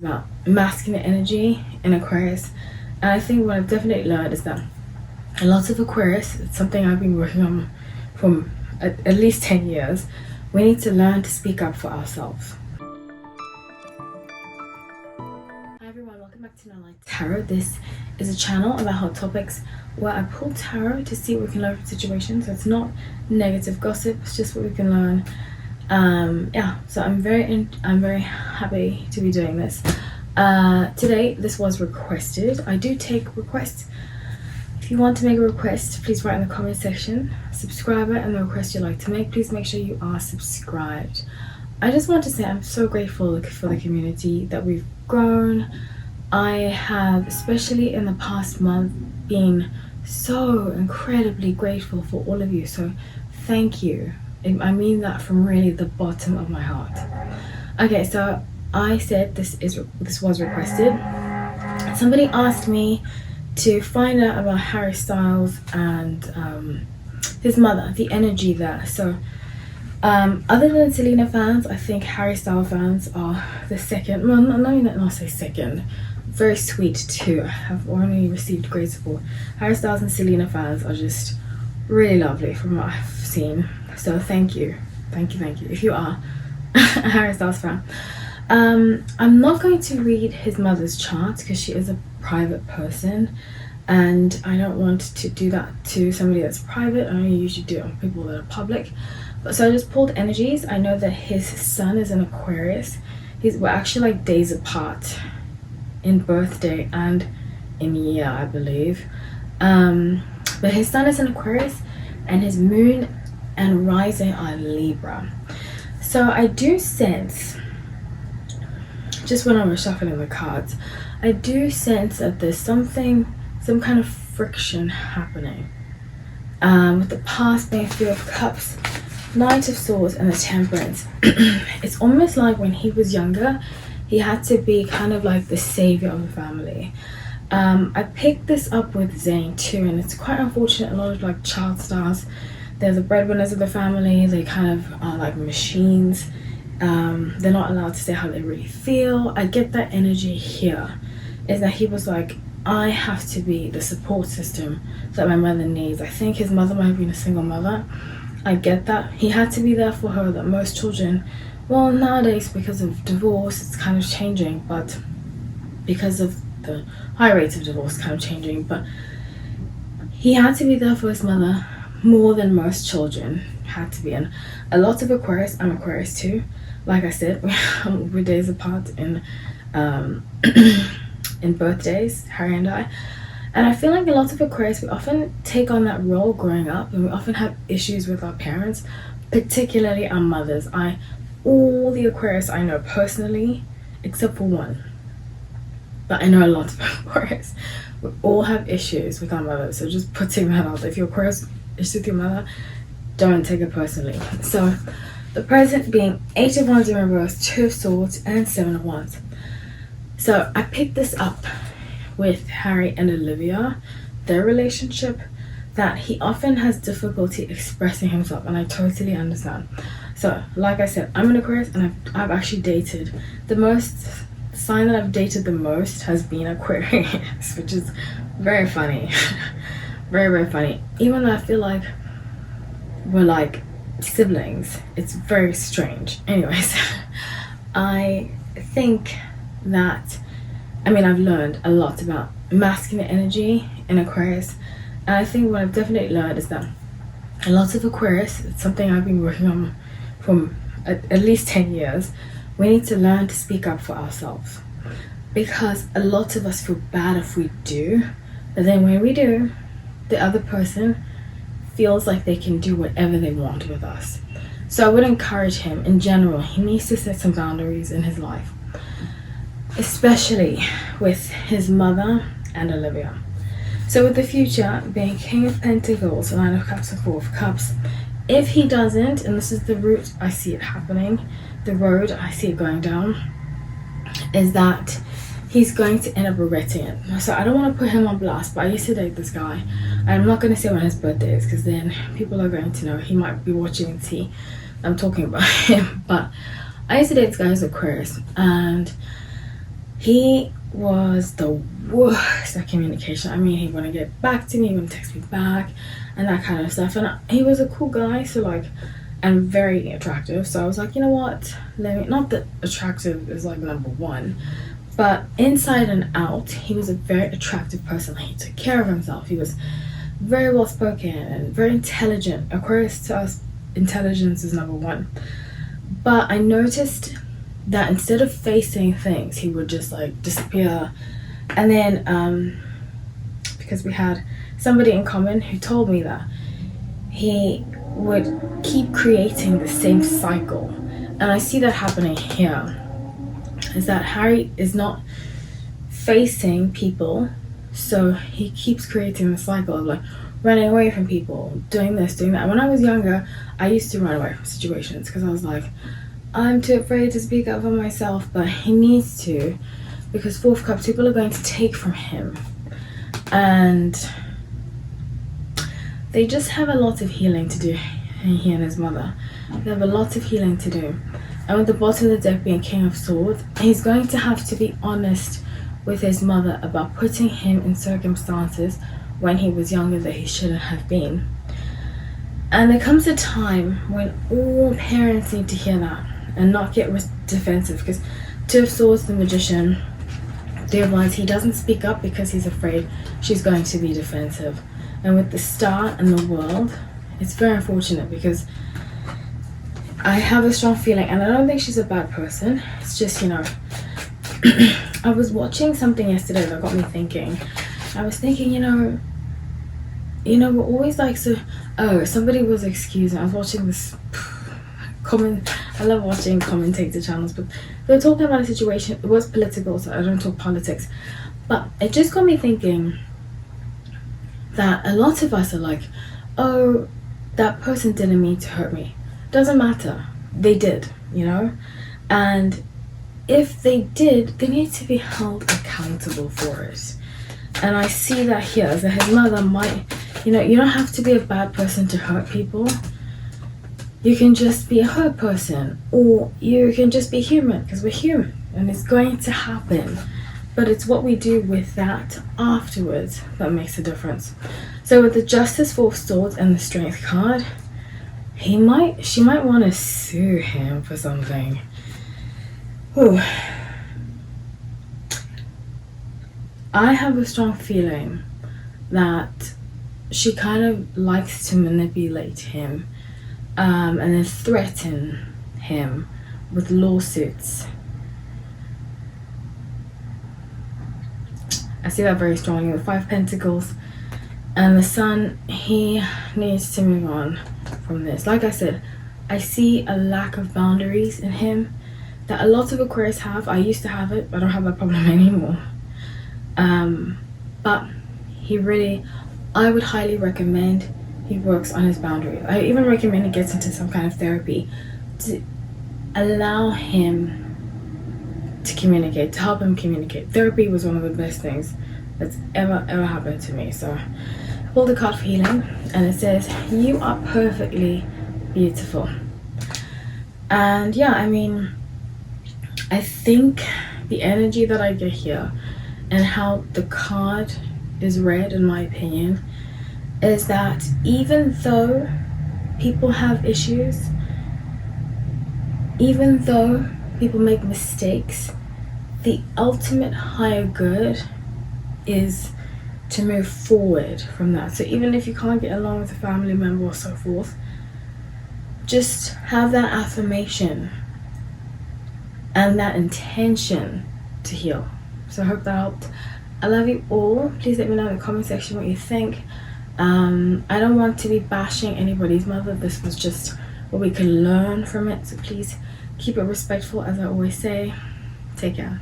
about masculine energy in Aquarius. And I think what I've definitely learned is that a lot of Aquarius, it's something I've been working on for at least 10 years, we need to learn to speak up for ourselves. Hi everyone, welcome back to Light Tarot. This is a channel about hot topics where I pull tarot to see what we can learn from situations. So it's not negative gossip, it's just what we can learn. So I'm very happy to be doing this. Today this was requested. I do take requests. If you want to make a request, please write in the comment section, subscriber, and the request you'd like to make. Please make sure you are subscribed. I just want to say I'm so grateful for the community that we've grown. I have, especially in the past month, been so incredibly grateful for all of you. So thank you. I mean that from really the bottom of my heart. Okay, so I said this was requested. Somebody asked me to find out about Harry Styles and his mother, the energy there. So other than Selena fans, I think Harry Styles fans are the second. Well, not say second. Very sweet too. I've only received great support. Harry Styles and Selena fans are just really lovely from what I've seen. So thank you. If you are a Harry Styles fan. I'm not going to read his mother's chart because she is a private person and I don't want to do that to somebody that's private. I only usually do it on people that are public. But so I just pulled energies. I know that his son is an Aquarius. We're actually like days apart in birthday and in year, I believe. But his sun is an Aquarius and his moon and rising are Libra. So I do sense, just when I was shuffling the cards, I do sense that there's some kind of friction happening. With the past being Three of Cups, Knight of Swords, and the Temperance. It's almost like when he was younger, he had to be kind of like the savior of the family. I picked this up with Zayn too, and it's quite unfortunate. A lot of like child stars, they're the breadwinners of the family. They kind of are like machines. They're not allowed to say how they really feel. I get that energy here, is that he was like, I have to be the support system that my mother needs. I think his mother might have been a single mother. I get that. He had to be there for her, that most children, well, nowadays because of divorce it's kind of changing, but because of the high rates of divorce kind of changing, but he had to be there for his mother more than most children had to be. And a lot of Aquarius, I'm Aquarius too, like I said, we're days apart in in birthdays, Harry and I. And I feel like a lot of Aquarius, we often take on that role growing up, and we often have issues with our parents, particularly our mothers. All the Aquarius I know personally, except for one, but I know a lot of Aquarius, we all have issues with our mothers. So just putting that out there. If your Aquarius is with your mother, don't take it personally. So the present being 8 of Wands in reverse, 2 of Swords, and 7 of Wands. So I picked this up with Harry and Olivia, their relationship, that he often has difficulty expressing himself, and I totally understand. So like I said, I'm an Aquarius, and I've actually dated the sign that I've dated the most has been Aquarius, which is very funny. Very funny. Even though I feel like we're like siblings, it's very strange. Anyways, I think that, I've learned a lot about masculine energy in Aquarius, and I think what I've definitely learned is that a lot of Aquarius, it's something I've been working on for at least 10 years, we need to learn to speak up for ourselves, because a lot of us feel bad if we do, but then when we do, the other person feels like they can do whatever they want with us. So I would encourage him in general, he needs to set some boundaries in his life, especially with his mother and Olivia. So with the future being King of Pentacles, 9 of Cups, and 4 of Cups, if he doesn't, and this is the route I see it happening, the road I see it going down, is that he's going to end up regretting it. So I don't want to put him on blast, but I used to date this guy. I'm not going to say when his birthday is, because then people are going to know. He might be watching and see I'm talking about him. But I used to date this guy who's Aquarius, and He was the worst at communication. I mean, he wouldn't get back to me, he wouldn't text me back, and that kind of stuff. And he was a cool guy, so like, and very attractive. So I was like, you know what? Not that attractive is like number one, but inside and out, he was a very attractive person. He took care of himself. He was very well spoken and very intelligent. Aquarius to us, intelligence is number one. But I noticed that instead of facing things, he would just like disappear. And then because we had somebody in common who told me that he would keep creating the same cycle, and I see that happening here, is that Harry is not facing people, so he keeps creating the cycle of like running away from people, doing this, doing that. When I was younger, I used to run away from situations because I was like, I'm too afraid to speak up for myself, but he needs to, because fourth cup, people are going to take from him, and they just have a lot of healing to do. He and his mother, they have a lot of healing to do. And with the bottom of the deck being King of Swords, he's going to have to be honest with his mother about putting him in circumstances when he was younger that he shouldn't have been. And there comes a time when all parents need to hear that and not get defensive, because Two of Swords, the Magician, they realize he doesn't speak up because he's afraid she's going to be defensive. And with the Star and the World, it's very unfortunate because I have a strong feeling, and I don't think she's a bad person. It's just, you know, I was watching something yesterday that got me thinking. I was thinking, you know, we're always like, so, oh, somebody was excusing. I was watching this I love watching commentator channels, but they were talking about a situation. It was political, so I don't talk politics, but it just got me thinking that a lot of us are like, oh, that person didn't mean to hurt me. Doesn't matter. They did, you know? And if they did, they need to be held accountable for it. And I see that here, that his mother might, you know, you don't have to be a bad person to hurt people. You can just be a hurt person, or you can just be human, because we're human, and it's going to happen. But it's what we do with that afterwards that makes a difference. So with the Justice, Four of Swords, and the Strength card, she might want to sue him for something. Whew. I have a strong feeling that she kind of likes to manipulate him, and then threaten him with lawsuits. I see that very strongly with Five Pentacles. And the Sun, he needs to move on from this. Like I said, I see a lack of boundaries in him that a lot of Aquarius have. I used to have it, but I don't have that problem anymore. But I would highly recommend he works on his boundaries. I even recommend he gets into some kind of therapy to allow him to communicate, to help him communicate. Therapy was one of the best things that's ever happened to me. So I pulled a card for healing, and it says, you are perfectly beautiful. And yeah, I mean, I think the energy that I get here and how the card is read, in my opinion, is that even though people have issues, even though people make mistakes, the ultimate higher good is to move forward from that. So even if you can't get along with a family member or so forth, just have that affirmation and that intention to heal. So I hope that helped. I love you all. Please let me know in the comment section what you think. I don't want to be bashing anybody's mother. This was just what we can learn from it. So please keep it respectful, as I always say. Take care.